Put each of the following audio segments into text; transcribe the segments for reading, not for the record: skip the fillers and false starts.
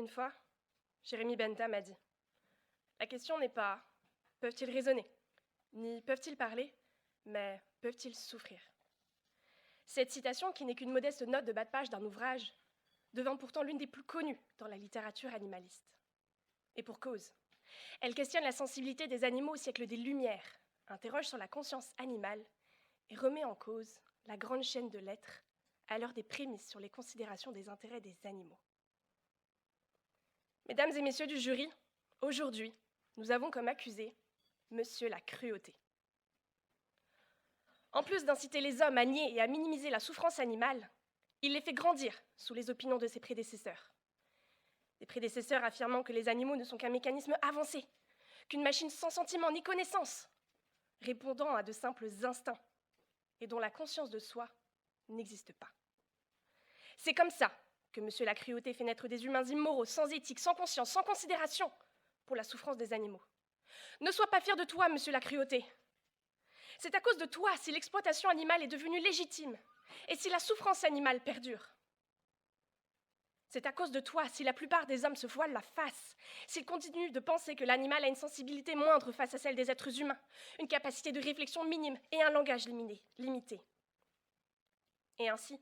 Une fois, Jérémy Benta m'a dit « La question n'est pas « peuvent-ils raisonner ?» ni « peuvent-ils parler ?» mais « peuvent-ils souffrir ?» Cette citation, qui n'est qu'une modeste note de bas de page d'un ouvrage, devint pourtant l'une des plus connues dans la littérature animaliste. Et pour cause. Elle questionne la sensibilité des animaux au siècle des Lumières, interroge sur la conscience animale et remet en cause la grande chaîne de l'être à l'heure des prémices sur les considérations des intérêts des animaux. Mesdames et messieurs du jury, aujourd'hui, nous avons comme accusé Monsieur la cruauté. En plus d'inciter les hommes à nier et à minimiser la souffrance animale, il les fait grandir sous les opinions de ses prédécesseurs. Des prédécesseurs affirmant que les animaux ne sont qu'un mécanisme avancé, qu'une machine sans sentiment ni connaissance, répondant à de simples instincts et dont la conscience de soi n'existe pas. C'est comme ça que Monsieur la cruauté fait naître des humains immoraux, sans éthique, sans conscience, sans considération pour la souffrance des animaux. Ne sois pas fier de toi, Monsieur la cruauté. C'est à cause de toi si l'exploitation animale est devenue légitime et si la souffrance animale perdure. C'est à cause de toi si la plupart des hommes se voilent la face, s'ils continuent de penser que l'animal a une sensibilité moindre face à celle des êtres humains, une capacité de réflexion minime et un langage limité. Et ainsi,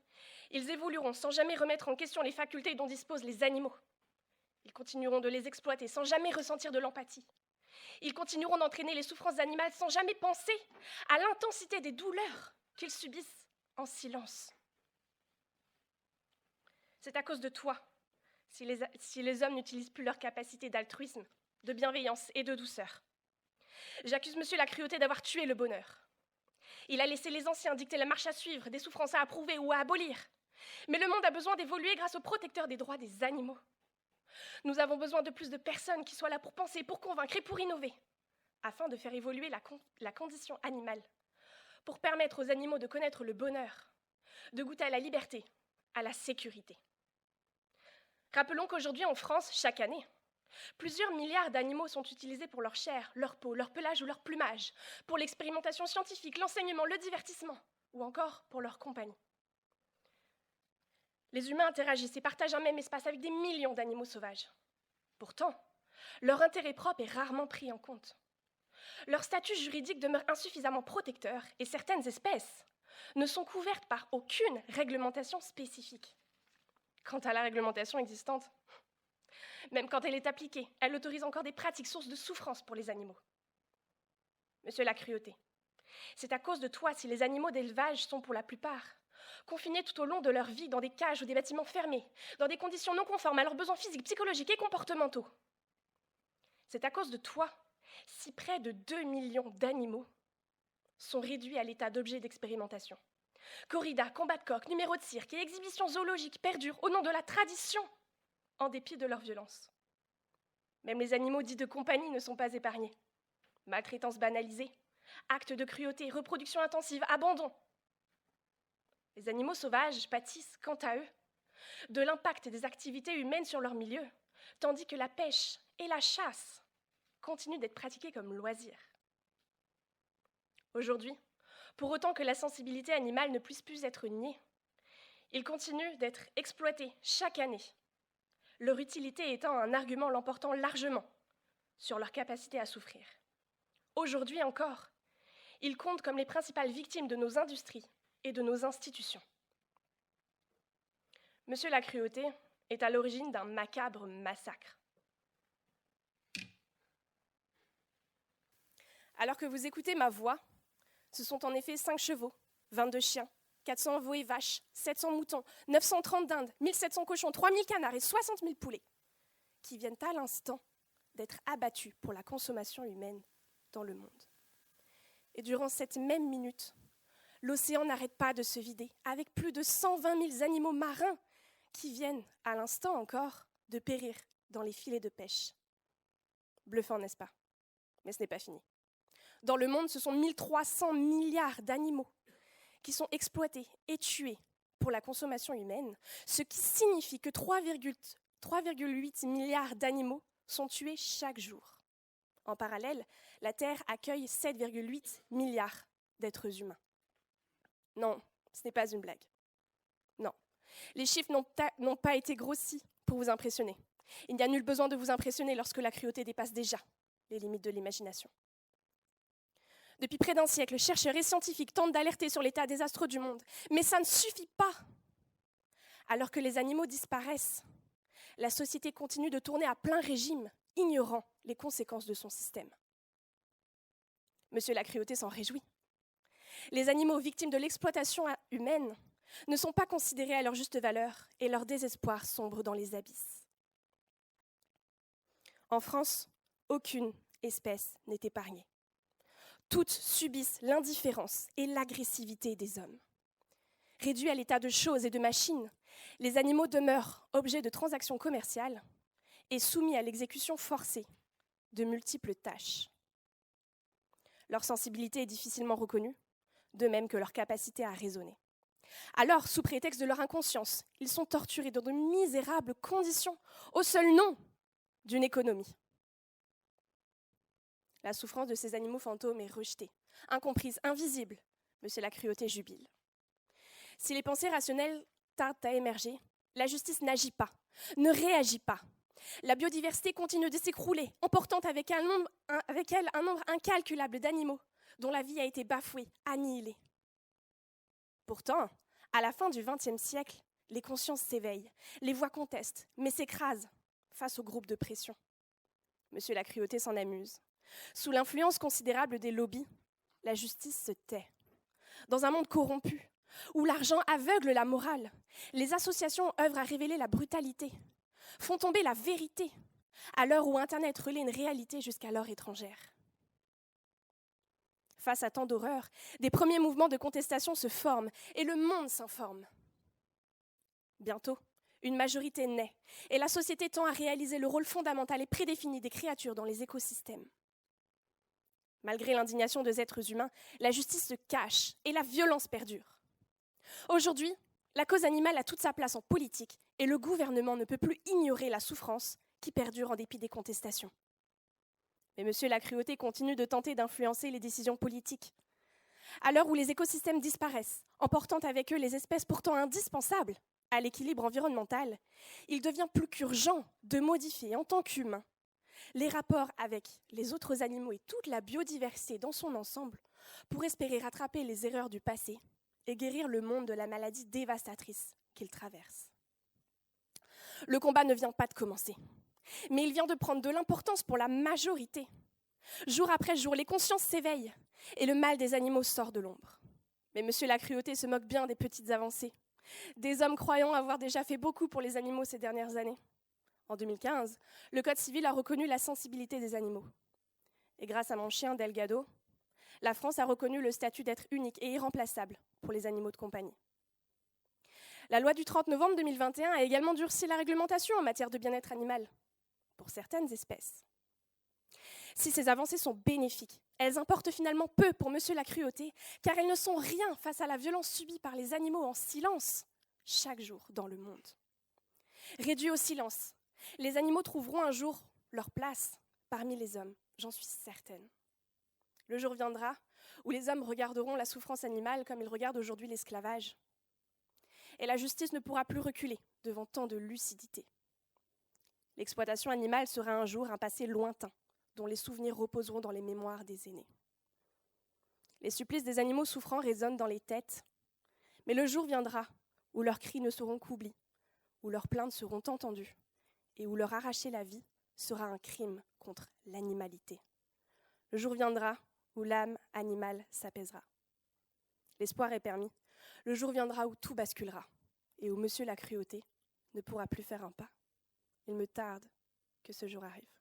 ils évolueront sans jamais remettre en question les facultés dont disposent les animaux. Ils continueront de les exploiter sans jamais ressentir de l'empathie. Ils continueront d'entraîner les souffrances animales sans jamais penser à l'intensité des douleurs qu'ils subissent en silence. C'est à cause de toi si les hommes n'utilisent plus leur capacité d'altruisme, de bienveillance et de douceur. J'accuse Monsieur la cruauté d'avoir tué le bonheur. Il a laissé les anciens dicter la marche à suivre, des souffrances à approuver ou à abolir. Mais le monde a besoin d'évoluer grâce aux protecteurs des droits des animaux. Nous avons besoin de plus de personnes qui soient là pour penser, pour convaincre et pour innover, afin de faire évoluer la condition animale, pour permettre aux animaux de connaître le bonheur, de goûter à la liberté, à la sécurité. Rappelons qu'aujourd'hui en France, chaque année, plusieurs milliards d'animaux sont utilisés pour leur chair, leur peau, leur pelage ou leur plumage, pour l'expérimentation scientifique, l'enseignement, le divertissement, ou encore pour leur compagnie. Les humains interagissent et partagent un même espace avec des millions d'animaux sauvages. Pourtant, leur intérêt propre est rarement pris en compte. Leur statut juridique demeure insuffisamment protecteur et certaines espèces ne sont couvertes par aucune réglementation spécifique. Quant à la réglementation existante, même quand elle est appliquée, elle autorise encore des pratiques sources de souffrance pour les animaux. Monsieur la cruauté, c'est à cause de toi si les animaux d'élevage sont pour la plupart confinés tout au long de leur vie dans des cages ou des bâtiments fermés, dans des conditions non conformes à leurs besoins physiques, psychologiques et comportementaux. C'est à cause de toi si près de 2 millions d'animaux sont réduits à l'état d'objets d'expérimentation. Corridas, combats de coqs, numéros de cirque et exhibitions zoologiques perdurent au nom de la tradition, en dépit de leur violence. Même les animaux dits de compagnie ne sont pas épargnés. Maltraitance banalisée, actes de cruauté, reproduction intensive, abandon. Les animaux sauvages pâtissent, quant à eux, de l'impact des activités humaines sur leur milieu, tandis que la pêche et la chasse continuent d'être pratiquées comme loisirs. Aujourd'hui, pour autant que la sensibilité animale ne puisse plus être niée, ils continuent d'être exploités chaque année, leur utilité étant un argument l'emportant largement sur leur capacité à souffrir. Aujourd'hui encore, ils comptent comme les principales victimes de nos industries et de nos institutions. Monsieur la cruauté est à l'origine d'un macabre massacre. Alors que vous écoutez ma voix, ce sont en effet 5 chevaux, 22 chiens, 400 veaux et vaches, 700 moutons, 930 dindes, 1700 cochons, 3000 canards et 60 000 poulets qui viennent à l'instant d'être abattus pour la consommation humaine dans le monde. Et durant cette même minute, l'océan n'arrête pas de se vider, avec plus de 120 000 animaux marins qui viennent, à l'instant encore, de périr dans les filets de pêche. Bluffant, n'est-ce pas? Mais ce n'est pas fini. Dans le monde, ce sont 1300 milliards d'animaux qui sont exploités et tués pour la consommation humaine, ce qui signifie que 3,8 milliards d'animaux sont tués chaque jour. En parallèle, la Terre accueille 7,8 milliards d'êtres humains. Non, ce n'est pas une blague. Non, les chiffres n'ont pas été grossis pour vous impressionner. Il n'y a nul besoin de vous impressionner lorsque la cruauté dépasse déjà les limites de l'imagination. Depuis près d'un siècle, chercheurs et scientifiques tentent d'alerter sur l'état désastreux du monde, mais ça ne suffit pas. Alors que les animaux disparaissent, la société continue de tourner à plein régime, ignorant les conséquences de son système. Monsieur la cruauté s'en réjouit. Les animaux victimes de l'exploitation humaine ne sont pas considérés à leur juste valeur et leur désespoir sombre dans les abysses. En France, aucune espèce n'est épargnée. Toutes subissent l'indifférence et l'agressivité des hommes. Réduits à l'état de choses et de machines, les animaux demeurent objets de transactions commerciales et soumis à l'exécution forcée de multiples tâches. Leur sensibilité est difficilement reconnue, de même que leur capacité à raisonner. Alors, sous prétexte de leur inconscience, ils sont torturés dans de misérables conditions, au seul nom d'une économie. La souffrance de ces animaux fantômes est rejetée, incomprise, invisible. Monsieur la cruauté jubile. Si les pensées rationnelles tardent à émerger, la justice n'agit pas, ne réagit pas. La biodiversité continue de s'écrouler, emportant avec elle un nombre incalculable d'animaux dont la vie a été bafouée, annihilée. Pourtant, à la fin du XXe siècle, les consciences s'éveillent, les voix contestent, mais s'écrasent face aux groupes de pression. Monsieur la cruauté s'en amuse. Sous l'influence considérable des lobbies, la justice se tait. Dans un monde corrompu, où l'argent aveugle la morale, les associations œuvrent à révéler la brutalité, font tomber la vérité, à l'heure où Internet relaie une réalité jusqu'alors étrangère. Face à tant d'horreurs, des premiers mouvements de contestation se forment et le monde s'informe. Bientôt, une majorité naît et la société tend à réaliser le rôle fondamental et prédéfini des créatures dans les écosystèmes. Malgré l'indignation des êtres humains, la justice se cache et la violence perdure. Aujourd'hui, la cause animale a toute sa place en politique et le gouvernement ne peut plus ignorer la souffrance qui perdure en dépit des contestations. Mais monsieur la cruauté continue de tenter d'influencer les décisions politiques. À l'heure où les écosystèmes disparaissent, emportant avec eux les espèces pourtant indispensables à l'équilibre environnemental, il devient plus qu'urgent de modifier en tant qu'humains les rapports avec les autres animaux et toute la biodiversité dans son ensemble pour espérer rattraper les erreurs du passé et guérir le monde de la maladie dévastatrice qu'il traverse. Le combat ne vient pas de commencer, mais il vient de prendre de l'importance pour la majorité. Jour après jour, les consciences s'éveillent et le mal des animaux sort de l'ombre. Mais monsieur la cruauté se moque bien des petites avancées, des hommes croyant avoir déjà fait beaucoup pour les animaux ces dernières années. En 2015, le Code civil a reconnu la sensibilité des animaux. Et grâce à mon chien Delgado, la France a reconnu le statut d'être unique et irremplaçable pour les animaux de compagnie. La loi du 30 novembre 2021 a également durci la réglementation en matière de bien-être animal pour certaines espèces. Si ces avancées sont bénéfiques, elles importent finalement peu pour monsieur la cruauté, car elles ne sont rien face à la violence subie par les animaux en silence chaque jour dans le monde. Réduits au silence, les animaux trouveront un jour leur place parmi les hommes, j'en suis certaine. Le jour viendra où les hommes regarderont la souffrance animale comme ils regardent aujourd'hui l'esclavage. Et la justice ne pourra plus reculer devant tant de lucidité. L'exploitation animale sera un jour un passé lointain, dont les souvenirs reposeront dans les mémoires des aînés. Les supplices des animaux souffrants résonnent dans les têtes, mais le jour viendra où leurs cris ne seront qu'oublis, où leurs plaintes seront entendues, et où leur arracher la vie sera un crime contre l'animalité. Le jour viendra où l'âme animale s'apaisera. L'espoir est permis. Le jour viendra où tout basculera et où monsieur la cruauté ne pourra plus faire un pas. Il me tarde que ce jour arrive.